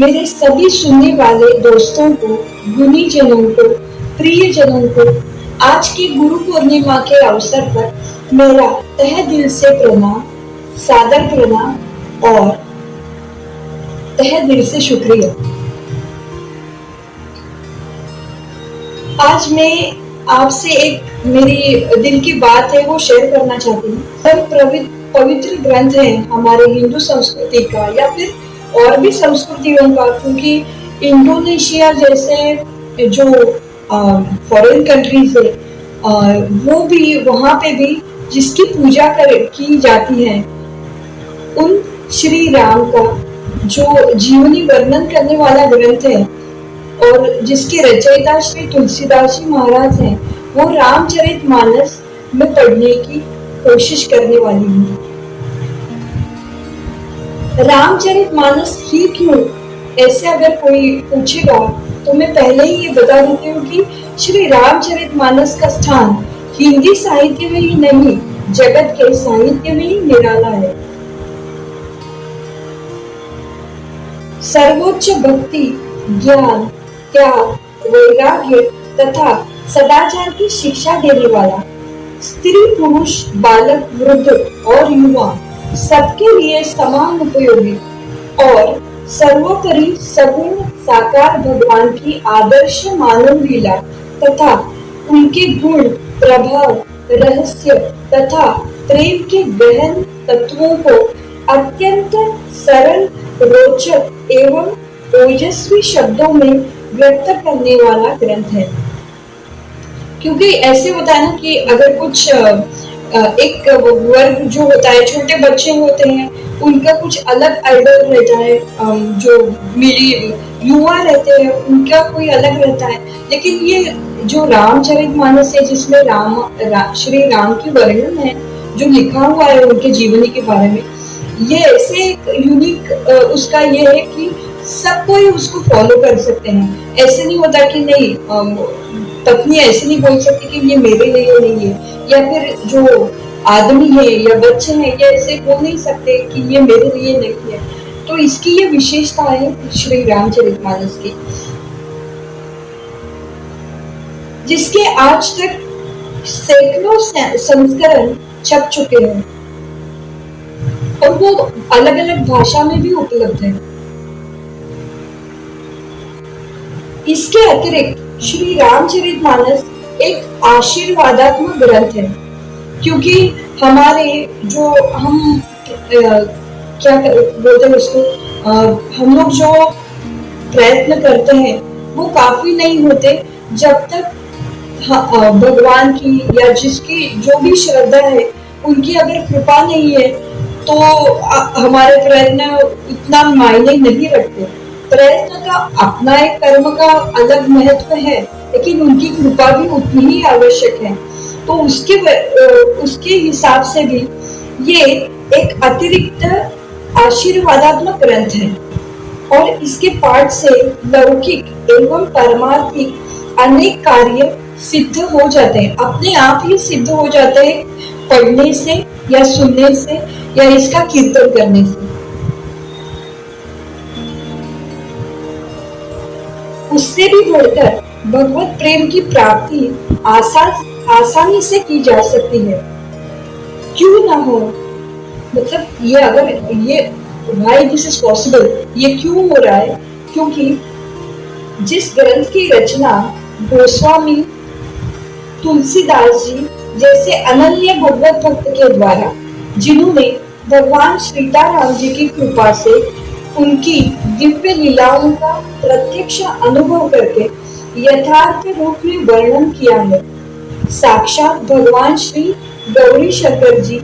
मेरे सभी सुनने वाले दोस्तों को, गुणीजनों को, प्रियजनों को आज की गुरु पूर्णिमा के अवसर पर मेरा तहे दिल से प्रणाम, सादर प्रणाम और तहे दिल से शुक्रिया। आज मैं आपसे एक मेरी दिल की बात है वो शेयर करना चाहती हूँ। पवित्र ग्रंथ है हमारे हिंदू संस्कृति का या फिर और भी संस्कृतियों का, क्योंकि इंडोनेशिया जैसे जो फॉरेन कंट्रीज है वो भी वहाँ पे भी जिसकी पूजा की जाती है उन श्री राम का जो जीवनी वर्णन करने वाला ग्रंथ है और जिसके रचयिता श्री तुलसीदास जी महाराज हैं, वो रामचरितमानस में पढ़ने की कोशिश करने वाली हूँ। रामचरितमानस ही क्यों, ऐसे अगर कोई पूछेगा तो मैं पहले ही ये बता देती हूँ कि श्री रामचरितमानस का स्थान हिंदी साहित्य में ही नहीं, जगत के साहित्य में ही निराला है। सर्वोच्च भक्ति, ज्ञान, त्याग, वैराग्य तथा सदाचार की शिक्षा देने वाला, स्त्री पुरुष बालक वृद्ध और युवा सबके लिए समान उपयोगी और सर्वोपरि सगुण साकार भगवान की आदर्श मानव लीला तथा उनके गुण, प्रभाव, रहस्य तथा प्रेम के गहन तत्वों को अत्यंत सरल, रोचक एवं ओजस्वी शब्दों में व्यक्त करने वाला ग्रंथ है। क्योंकि ऐसे होता है ना कि अगर कुछ एक वर्ग जो होता है, छोटे बच्चे होते हैं, उनका कुछ अलग आइडल रहता है, जो मेरी युवा रहते हैं उनका कोई अलग रहता है, लेकिन ये जो रामचरितमानस है जिसमें श्री राम की वर्णन है, जो लिखा हुआ है उनके जीवनी के बारे में, ये ऐसे एक यूनिक उसका ये है कि सब कोई उसको फॉलो कर सकते हैं। ऐसे नहीं होता कि नहीं, पत्नी ऐसे नहीं बोल सकती कि ये मेरे लिए नहीं है, या फिर जो आदमी है या बच्चे हैं ये ऐसे बोल नहीं सकते कि ये मेरे लिए नहीं है। तो इसकी ये विशेषता है श्री रामचरितमानस की, जिसके आज तक सैकड़ों संस्करण छप चुके हैं और वो अलग अलग भाषा में भी उपलब्ध है। इसके अतिरिक्त श्री रामचरितमानस एक आशीर्वादात्मक ग्रंथ है, क्योंकि हमारे जो हम क्या बोलते हैं उसको, हम लोग जो प्रयत्न करते हैं वो काफी नहीं होते जब तक भगवान की या जिसकी जो भी श्रद्धा है उनकी अगर कृपा नहीं है तो हमारे प्रयत्न उतना मायने नहीं रखते। प्रयत्न का अपना एक कर्म का अलग महत्व है, लेकिन उनकी कृपा भी उतनी ही आवश्यक है। तो उसके हिसाब से भी ये एक अतिरिक्त आशीर्वादात्मक ग्रंथ है और इसके पाठ से लौकिक एवं पारमार्थिक अनेक कार्य सिद्ध हो जाते हैं, अपने आप ही सिद्ध हो जाते हैं, पढ़ने से या सुनने से या इसका कीर्तन करने से। उससे भी बढ़कर भगवत प्रेम की प्राप्ति आसानी से की जा सकती है। क्यों ना हो, मतलब ये अगर ये why this is possible, ये क्यों हो रहा है? क्योंकि जिस ग्रंथ की रचना गोस्वामी तुलसीदास जी जैसे अनन्य भगवत भक्त के द्वारा, जिन्होंने भगवान सीताराम जी की कृपा से उनकी दिव्य लीलाओं का प्रत्यक्ष अनुभव करके यथार्थ रूप में वर्णन किया है, साक्षात भगवान श्री गौरी शंकर जी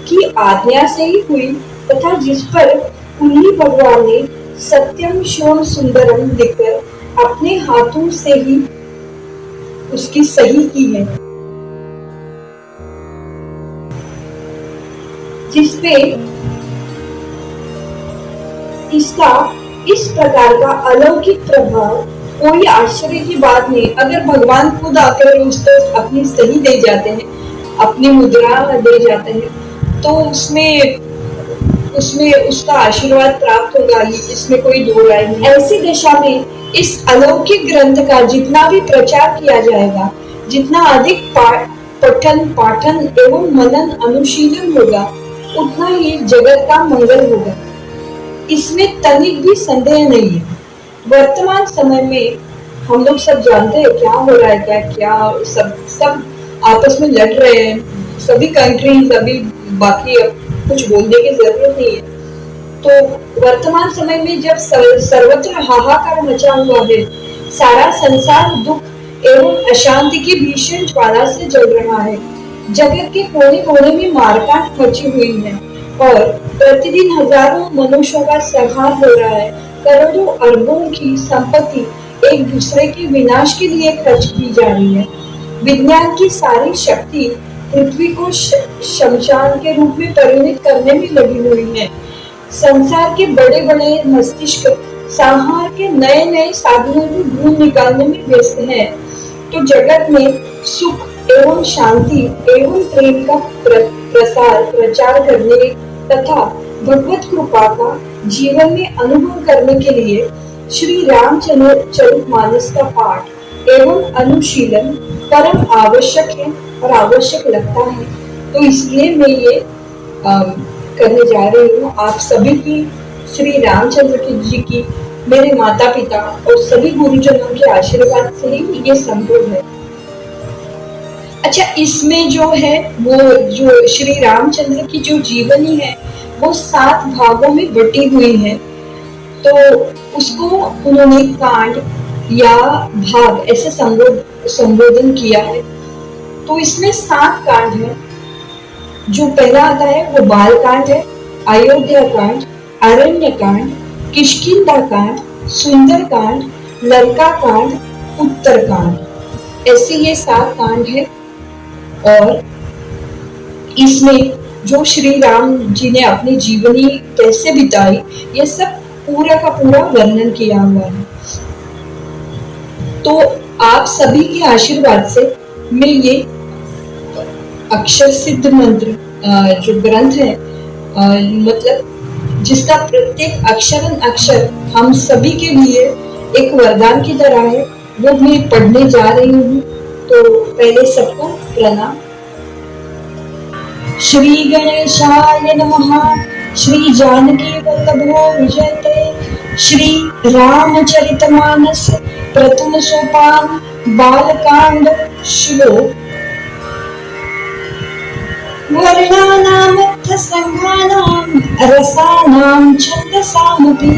की आज्ञा से ही हुई तथा जिस पर उन्हीं भगवान ने सत्यम शिवम सुंदरम लिखकर अपने हाथों से ही उसकी सही की है, जिसपे इसका इस प्रकार का अलौकिक प्रभाव कोई आश्चर्य की बात नहीं। अगर भगवान खुद आकर उस पर अपनी सही दे जाते हैं, अपनी मुद्रा दे जाते हैं, तो उसमें उसमें उसका आशीर्वाद प्राप्त होगा, इसमें कोई दो राय नहीं। ऐसी दशा में इस अलौकिक ग्रंथ का जितना भी प्रचार किया जाएगा, जितना अधिक पठन पाठन एवं मनन अनुशीलन होगा, उतना ही जगत का मंगल होगा, इसमें तनिक भी संदेह नहीं है। वर्तमान समय में हम लोग सब जानते हैं क्या हो रहा है, क्या सब आपस में लड़ रहे हैं, सभी कंट्रीज, अभी बाकी कुछ बोलने की जरूरत नहीं है। तो वर्तमान समय में जब सर्वत्र हाहाकार मचा हुआ है, सारा संसार दुख एवं अशांति की भीषण ज्वाला से जल रहा है, जगत के कोने कोने में मारकाट मची हुई है और प्रतिदिन हजारों मनुष्यों का संहार हो रहा है, करोड़ों अरबों की संपत्ति एक दूसरे के विनाश के लिए खर्च की जा रही है, विज्ञान की सारी शक्ति पृथ्वी को शमशान के रूप में परिणित करने में लगी हुई है, संसार के बड़े बड़े मस्तिष्क संहार के नए नए साधनों को ढूंढ निकालने में व्यस्त है, तो जगत में सुख एवं शांति एवं प्रेम का प्रचार करने तथा भगवत कृपा का जीवन में अनुभव करने के लिए श्री रामचरितमानस का पाठ एवं अनुशीलन परम आवश्यक है और आवश्यक लगता है। तो इसलिए मैं ये करने जा रही हूँ। आप सभी की, श्री रामचंद्र जी की, मेरे माता पिता और सभी गुरुजनों के आशीर्वाद से ही ये संभव है। अच्छा, इसमें जो है वो जो श्री रामचंद्र की जो जीवनी है वो 7 भागों में बटी हुई है, तो उसको उन्होंने कांड या भाग ऐसे संबोधन किया है। तो इसमें 7 कांड है। जो पहला आता है वो बाल कांड है, अयोध्या कांड, अरण्य कांड, किष्किंधा कांड, सुंदर कांड, लंका कांड, उत्तर कांड, ऐसे ये 7 कांड है। और इसमें जो श्री राम जी ने अपनी जीवनी कैसे बिताई, ये सब पूरा का पूरा वर्णन किया हुआ है। तो आप सभी के आशीर्वाद से मैं ये अक्षर सिद्ध मंत्र जो ग्रंथ है, मतलब जिसका प्रत्येक अक्षर हम सभी के लिए एक वरदान की तरह है, वो मैं पढ़ने जा रही हूँ। तो पहले सबको प्रणाम। श्री गणेशाय नमः। श्री जानकी वल्लभो विजयते। श्री रामचरितमानस प्रथम सोपान बालकांड श्लोक। वर्णानामर्थ संज्ञानां रसानां छन्दसामपि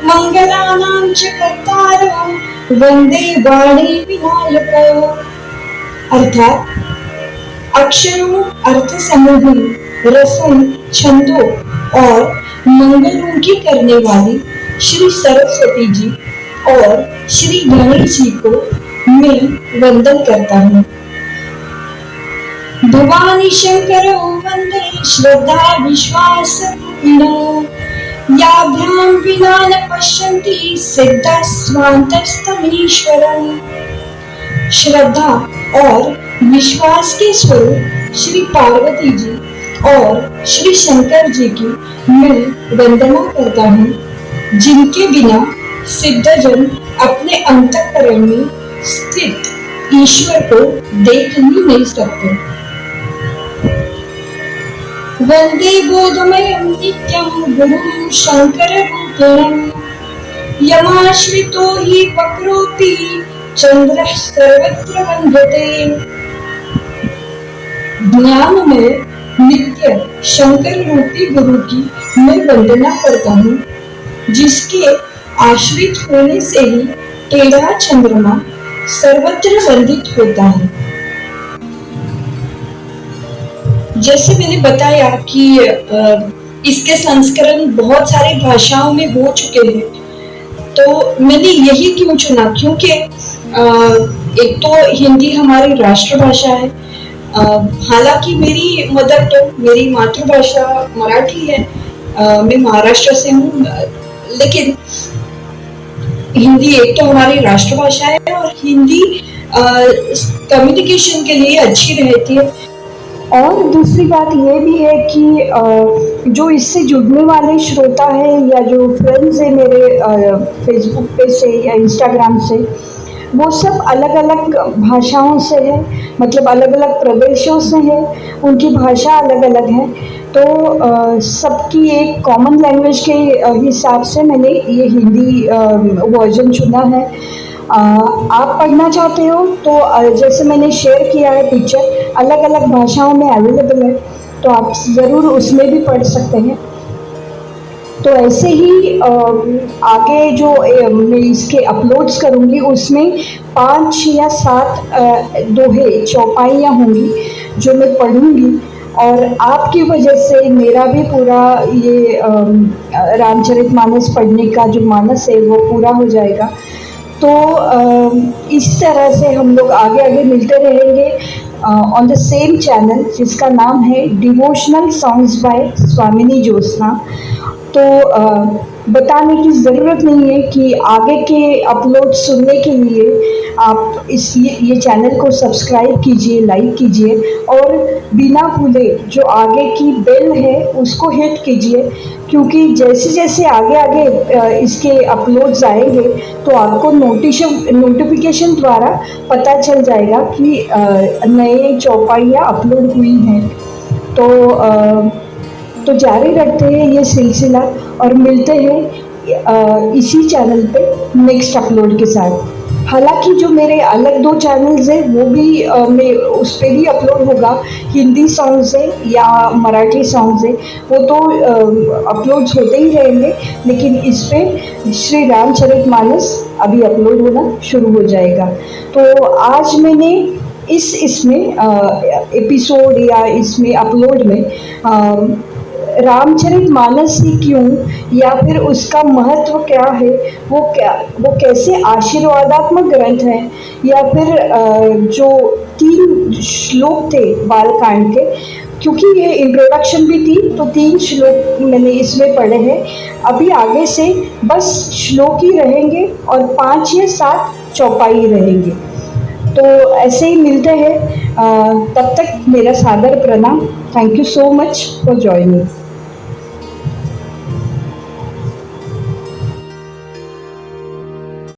मंगलानां च कर्तारं वंदे वाणी विनायक। अर्थात अक्षरों, अर्थ समूहों, रसों, छंदों और मंगलों की करने वाली श्री सरस्वती जी और श्री गणेश जी को मैं वंदन करता हूँ। भवानी शंकरो वंदे श्रद्धा विश्वास याभ्यां विना न पश्यन्ति सिद्धा स्वान्तस्तमीश्वरम्। श्रद्धा और विश्वास के स्वरूप श्री पार्वती जी और श्री शंकर जी की मैं वंदना करता हूँ, जिनके बिना सिद्धजन अपने अंतःकरण में स्थित ईश्वर को देख ही नहीं सकते। वंदे बोधमयं नित्यं गुरुं शंकर रूपिणं यमाश्रितो हि वक्रोऽपि चंद्रः सर्वत्र वंदते। ज्ञान में नित्य शंकर रूपी गुरु की मैं वंदना करता हूँ, जिसके आश्रित होने से ही टेढ़ा चंद्रमा सर्वत्र वंदित होता है। जैसे मैंने बताया कि इसके संस्करण बहुत सारी भाषाओं में हो चुके हैं, तो मैंने यही क्यों चुना, क्योंकि एक तो हिंदी हमारी राष्ट्रभाषा है। हालांकि मेरी मदर टंग, मेरी मातृभाषा मराठी है, मैं महाराष्ट्र से हूँ, लेकिन हिंदी एक तो हमारी राष्ट्रभाषा है और हिंदी कम्युनिकेशन के लिए अच्छी रहती है। और दूसरी बात ये भी है कि जो इससे जुड़ने वाले श्रोता हैं या जो फ्रेंड्स हैं मेरे फेसबुक पे से या इंस्टाग्राम से, वो सब अलग अलग भाषाओं से है, मतलब अलग अलग प्रदेशों से है, उनकी भाषा अलग अलग है। तो सबकी एक कॉमन लैंग्वेज के हिसाब से मैंने ये हिंदी वर्जन चुना है। आप पढ़ना चाहते हो तो जैसे मैंने शेयर किया है पिक्चर, अलग अलग भाषाओं में अवेलेबल है, तो आप ज़रूर उसमें भी पढ़ सकते हैं। तो ऐसे ही आगे जो मैं इसके अपलोड्स करूँगी उसमें 5 या 7 दोहे चौपाइयाँ होंगी जो मैं पढ़ूँगी, और आपकी वजह से मेरा भी पूरा ये रामचरितमानस पढ़ने का जो मानस है वो पूरा हो जाएगा। तो इस तरह से हम लोग आगे आगे मिलते रहेंगे ऑन द सेम चैनल जिसका नाम है डिवोशनल सॉन्ग्स बाय स्वामिनी ज्योत्सना। तो बताने की ज़रूरत नहीं है कि आगे के अपलोड सुनने के लिए आप ये चैनल को सब्सक्राइब कीजिए, लाइक कीजिए, और बिना भूले जो आगे की बेल है उसको हिट कीजिए, क्योंकि जैसे जैसे आगे आगे इसके अपलोड्स आएंगे तो आपको नोटिफिकेशन द्वारा पता चल जाएगा कि नए चौपाइयाँ अपलोड हुई हैं। तो जारी रखते हैं ये सिलसिला और मिलते हैं इसी चैनल पे नेक्स्ट अपलोड के साथ। हालांकि जो मेरे अलग 2 चैनल्स हैं वो भी मैं उस पर भी अपलोड होगा, हिंदी सॉन्ग्स है या मराठी सॉन्ग्स है वो तो अपलोड्स होते ही रहेंगे, लेकिन इस पे श्री रामचरितमानस अभी अपलोड होना शुरू हो जाएगा। तो आज मैंने इसमें एपिसोड या इसमें अपलोड में रामचरितमानस ही क्यों, या फिर उसका महत्व क्या है, वो कैसे आशीर्वादात्मक ग्रंथ है, या फिर जो 3 श्लोक थे बालकांड के, क्योंकि ये इंट्रोडक्शन भी थी तो 3 श्लोक मैंने इसमें पढ़े हैं। अभी आगे से बस श्लोक ही रहेंगे और 5 या 7 चौपाई रहेंगे। तो ऐसे ही मिलते हैं, तब तक मेरा सादर प्रणाम। Thank you so much for joining.